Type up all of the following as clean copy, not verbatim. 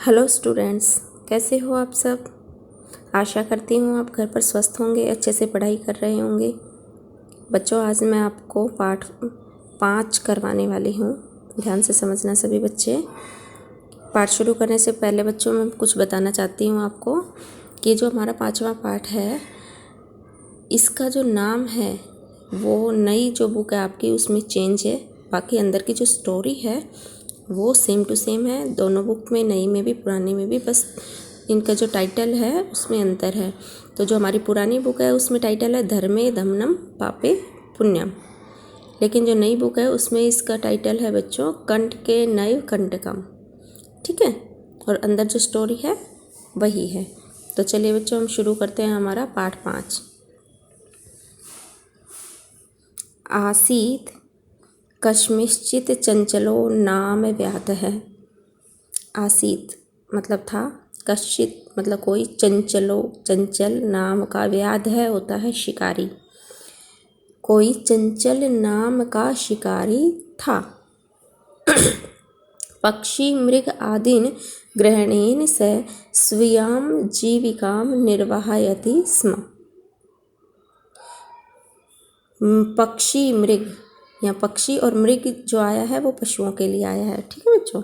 Hello students, कैसे हो आप सब। आशा करती हूँ आप घर पर स्वस्थ होंगे, अच्छे से पढ़ाई कर रहे होंगे। बच्चों, आज मैं आपको पाठ 5 करवाने वाली हूँ। ध्यान से समझना सभी बच्चे। पाठ शुरू करने से पहले बच्चों मैं कुछ बताना चाहती हूँ आपको कि जो हमारा 5वां पाठ है, इसका जो नाम है वो नई जो बुक है आपकी उसमें चेंज है। बाकी अंदर की जो स्टोरी है वो सेम टू सेम है। दोनों बुक में, नई में भी पुरानी में भी, बस इनका जो टाइटल है उसमें अंतर है। तो जो हमारी पुरानी बुक है उसमें टाइटल है धर्मे धम्मम पापे पुण्यम, लेकिन जो नई बुक है उसमें इसका टाइटल है बच्चों कंठ के नैव कंटकम। ठीक है, और अंदर जो स्टोरी है वही है। तो चलिए बच्चों, हम शुरू करते हैं हमारा पाठ 5। आसीत कस्मिंश्चित् चंचलो नाम व्याधः। आसीत मतलब था, कश्चित मतलब कोई, चंचलो चंचल नाम का, व्याधः होता है शिकारी। कोई चंचल नाम का शिकारी था। पक्षी मृग आदीन ग्रहणेन स स्वीयां जीविकां निर्वाहयति स्म। पक्षी मृग, या पक्षी और मृग जो आया है वो पशुओं के लिए आया है। ठीक है बच्चों,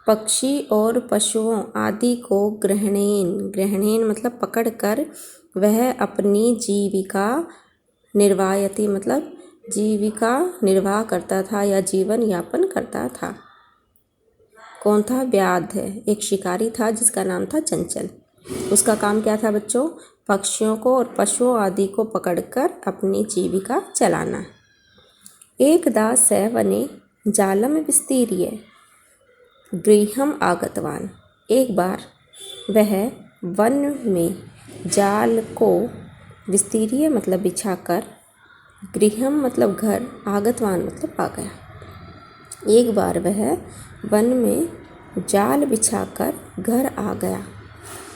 पक्षी और पशुओं आदि को ग्रहणेन, ग्रहणेन मतलब पकड़ कर, वह अपनी जीविका निर्वाहयति मतलब जीविका निर्वाह करता था या जीवन यापन करता था। कौन था? व्याध है, एक शिकारी था जिसका नाम था चंचल। उसका काम क्या था बच्चों? पक्षियों को और पशुओं आदि को पकड़कर अपनी जीविका चलाना। एकदा स वने जालम विस्तीर्य गृहम आगतवान। एक बार वह वन में जाल को, विस्तीर्य मतलब बिछाकर, गृहम मतलब घर, आगतवान मतलब आ गया। एक बार वह वन में जाल बिछाकर घर आ गया।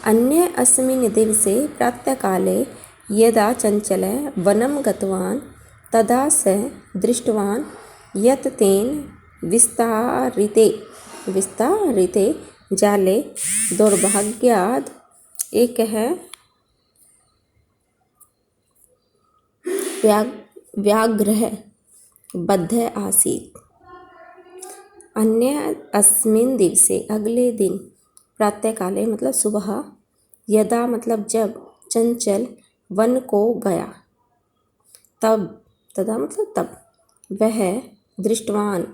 अन्य अस्मिन् दिवसे प्रातःकाले यदा चंचलः वनं गतवान् तदा स दृष्टवान् यत् तेन विस्तारिते जाले दौर्भाग्याद् एकः व्याघ्रः बद्धः आसीत्। अन्य अस्मिन् दिवसे अगले दिन, प्रातःकाले मतलब सुबह, यदा मतलब जब, चंचल वन को गया, तब, तदा मतलब तब, वह दृष्टवान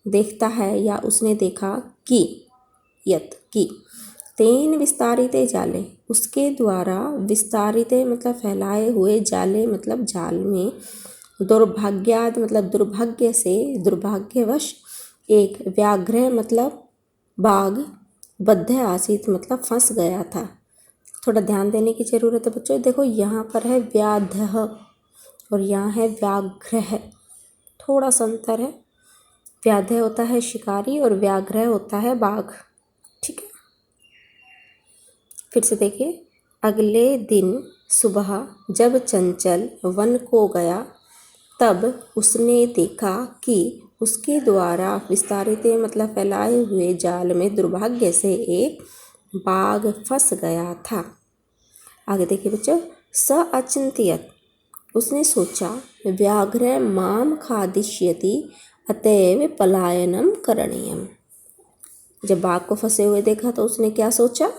देखता है या उसने देखा कि, यत की, तेन विस्तारिते जाले उसके द्वारा, विस्तारिते मतलब फैलाए हुए, जाले मतलब जाल में, दुर्भाग्याद मतलब दुर्भाग्य से, दुर्भाग्यवश, एक व्याघ्र मतलब बाघ, बद्ध आसीत मतलब फंस गया था। थोड़ा ध्यान देने की ज़रूरत है बच्चों। देखो यहाँ पर है व्याधः और यहाँ है व्याघ्र, थोड़ा सा अंतर है। व्याध होता है शिकारी और व्याघ्र होता है बाघ। ठीक है, फिर से देखिए। अगले दिन सुबह जब चंचल वन को गया, तब उसने देखा कि उसके द्वारा विस्तारित मतलब फैलाए हुए जाल में दुर्भाग्य से एक बाघ फंस गया था। आगे देखिए बच्चों। स अचिंत्यत उसने सोचा, व्याघ्र माम खादिष्यति अतएव पलायनम करणीयम। जब बाघ को फंसे हुए देखा तो उसने क्या सोचा?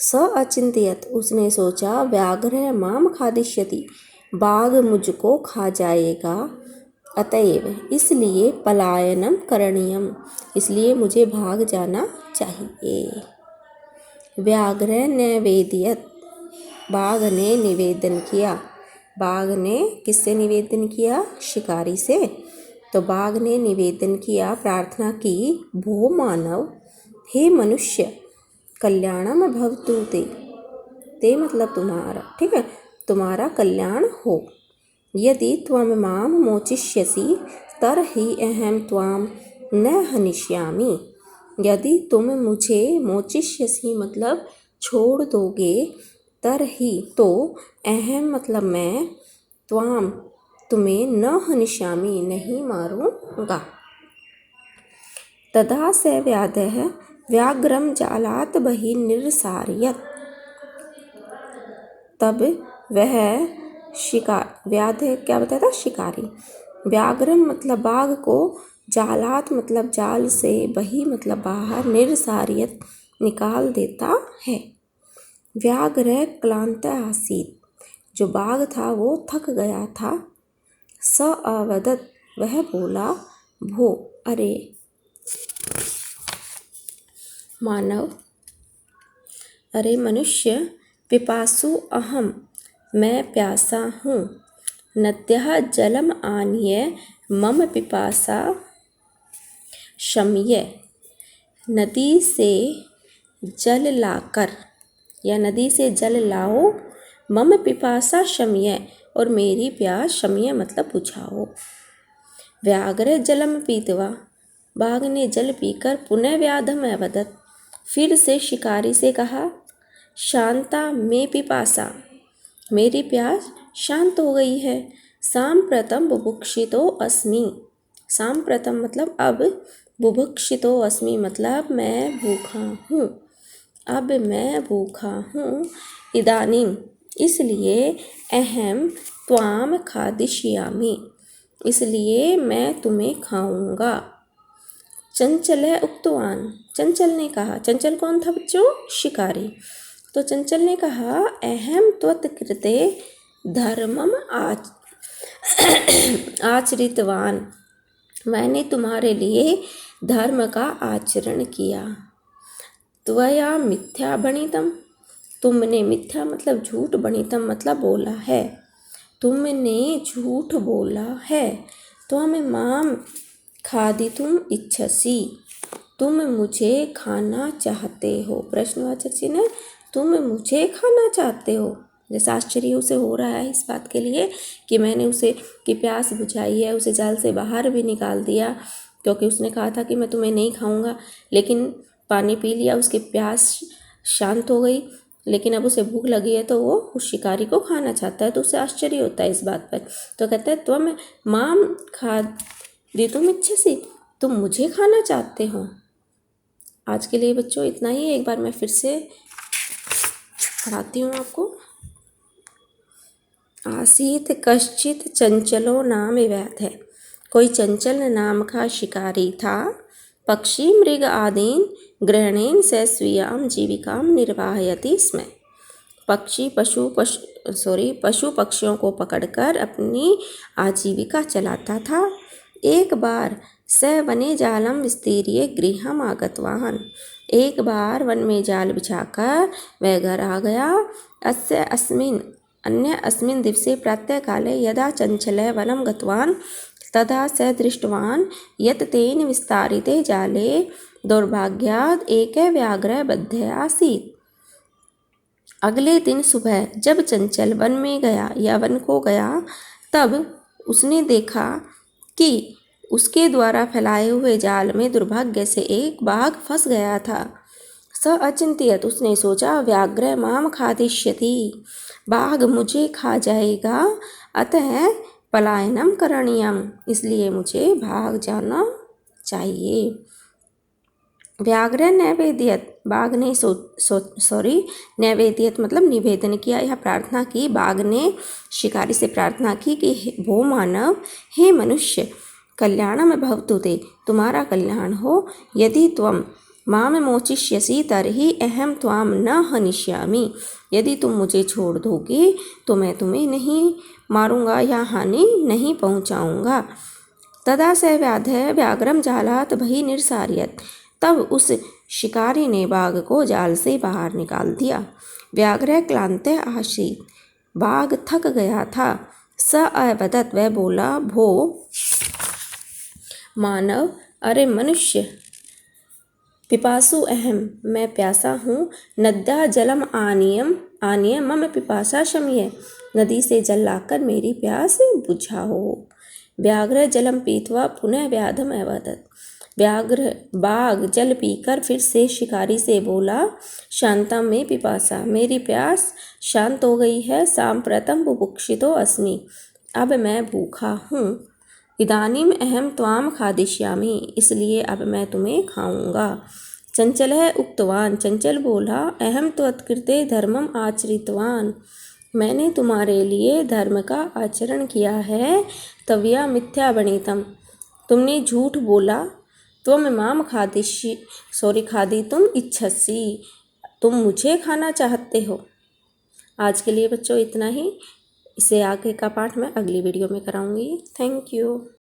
स अचिंत्यत उसने सोचा, व्याघ्र माम खादिष्यति बाघ मुझको खा जाएगा, अतएव इसलिए पलायनम करणीयम इसलिए मुझे भाग जाना चाहिए। व्याघ्र निवेदयत बाघ ने निवेदन किया। बाघ ने किससे निवेदन किया? शिकारी से। तो बाघ ने निवेदन किया, प्रार्थना की, भो मानव, हे मनुष्य, कल्याणम भवतु ते, ते मतलब तुम्हारा, ठीक है, तुम्हारा कल्याण हो। यदि त्वं मां मोचिष्यसि तर्हि अहं त्वां न हनिष्यामि। यदि तुम मुझे मोचिष्यसि मतलब छोड़ दोगे, तर्हि तो अहं मतलब मैं, त्वां तुम्हें, न हनिष्यामि नहीं मारूंगा। तदा स व्याधः व्याघ्रम जालात बहि निरसार्यत। तब वह शिकार व्याध क्या बताया था, शिकारी। व्याघ्रम मतलब बाघ को, जालात मतलब जाल से, बही मतलब बाहर, निरसार्यत निकाल देता है। व्याघ्र क्लांत आसीत, जो बाघ था वो थक गया था। स अवदत, वह बोला, भो, अरे मानव, अरे मनुष्य, पिपासु अहम, मैं प्यासा हूँ। नद्यः जलम आनीय मम पिपासा शम्य, नदी से जल लाकर या नदी से जल लाओ, मम पिपासा शम्य, और मेरी प्यास शम्य मतलब बुझाओ। व्याघ्र जलम पीतवा, बाघ ने जल पीकर पुनः व्याधम अवदत, फिर से शिकारी से कहा, शांता में पिपासा, मेरी प्यास शांत हो गई है। सांप्रतम बुभुक्षितो अस्मि, सांप्रतम मतलब अब, बुभुक्षितो अस्मि मतलब मैं भूखा हूँ, अब मैं भूखा हूँ। इदानीम इसलिए, अहम त्वाम खादिष्यामि, इसलिए मैं तुम्हें खाऊंगा। चंचल उक्तवान, चंचल ने कहा, चंचल कौन था बच्चों, शिकारी। तो चंचल ने कहा, अहम त्वत्कृते धर्मम आचरितवान, मैंने तुम्हारे लिए धर्म का आचरण किया। त्वया मिथ्या भणितम, तुमने, मिथ्या मतलब झूठ, भणितम मतलब बोला है, तुमने झूठ बोला है। त्वम माम खादितुम इच्छसि, तुम मुझे खाना चाहते हो। प्रश्नवाचक चिन्ह, तुम मुझे खाना चाहते हो। जैसा आश्चर्य उसे हो रहा है इस बात के लिए कि मैंने उसे की प्यास बुझाई है, उसे जाल से बाहर भी निकाल दिया, क्योंकि उसने कहा था कि मैं तुम्हें नहीं खाऊंगा, लेकिन पानी पी लिया, उसकी प्यास शांत हो गई, लेकिन अब उसे भूख लगी है तो वो उस शिकारी को खाना चाहता है। तो उसे आश्चर्य होता है इस बात पर। तो कहता है, तुम माम खादितुम इच्छसि, तुम मुझे खाना चाहते हो। आज के लिए बच्चों इतना ही। एक बार मैं फिर से पढ़ाती हूँ आपको। आसीत कश्चित चंचलो नाम व्याध, कोई चंचल नाम का शिकारी था। पक्षी मृग आदीन ग्रहणेन से स्वीयाम जीविकाम निर्वाहयति स्म, पक्षी पशु पक्षियों को पकड़कर अपनी आजीविका चलाता था। एक बार स वने जालम विस्तीर्य गृहम आगतवान, एक बार वन में जाल बिछाकर वह घर आ गया। अन्य अस्मिन् दिवसे प्रातःकाले यदा चंचलः वनं गतवान् तदा स दृष्टवान् यत् तेन विस्तारिते जाले दौर्भाग्यात् एकः व्याघ्रः बद्धः आसीत्। अगले दिन सुबह जब चंचल वन में गया या वन को गया, तब उसने देखा कि उसके द्वारा फैलाए हुए जाल में दुर्भाग्य से एक बाघ फंस गया था। स अचिंत्यत, उसने सोचा, व्याघ्र माम खादिष्यति, बाघ मुझे खा जाएगा, अतः पलायनम करणीयम, इसलिए मुझे भाग जाना चाहिए। व्याघ्र नैवेद्यत, बाघ ने नैवेद्यत मतलब निवेदन किया या प्रार्थना की। बाघ ने शिकारी से प्रार्थना की कि भो मानव, हे मनुष्य, कल्याणम भवतु ते, तुम्हारा कल्याण हो। यदि त्वम माम मोचिष्यसि तर्हि अहम त्वाम न हनिष्यामि, यदि तुम मुझे छोड़ दोगे तो मैं तुम्हें नहीं मारूंगा या हानि नहीं पहुंचाऊंगा। तदा स व्याधः व्याघ्रम जालात बहि निरसार्यत, तब उस शिकारी ने बाघ को जाल से बाहर निकाल दिया। व्याघ्र क्लांत आसीत, बाघ थक गया था। स अवदत, वह बोला, भो मानव, अरे मनुष्य, पिपासु अहम, मैं प्यासा हूँ। नद्या जलम आनीय मम पिपासा शम्य, नदी से जल लाकर मेरी प्यास बुझाओ। व्याघ्र जलम पीत्वा पुनः व्याधम अवदत, बाघ जल पीकर फिर से शिकारी से बोला, शांता में पिपासा, मेरी प्यास शांत हो गई है। सांप्रतम बुभुक्षितो अस्मि, अब मैं भूखा हूँ। इदानीम अहम त्वाम खादिष्यामि, इसलिए अब मैं तुम्हें खाऊंगा। चंचल है उक्तवान, चंचल बोला, अहम त्वत्कृते धर्मम आचरितवान, मैंने तुम्हारे लिए धर्म का आचरण किया है। तवया मिथ्या बणितम, तुमने झूठ बोला। त्वम माम खादितुम इच्छसि, तुम मुझे खाना चाहते हो। आज के लिए बच्चों इतना ही। इसे आगे का पाठ मैं अगली वीडियो में कराऊंगी। Thank you.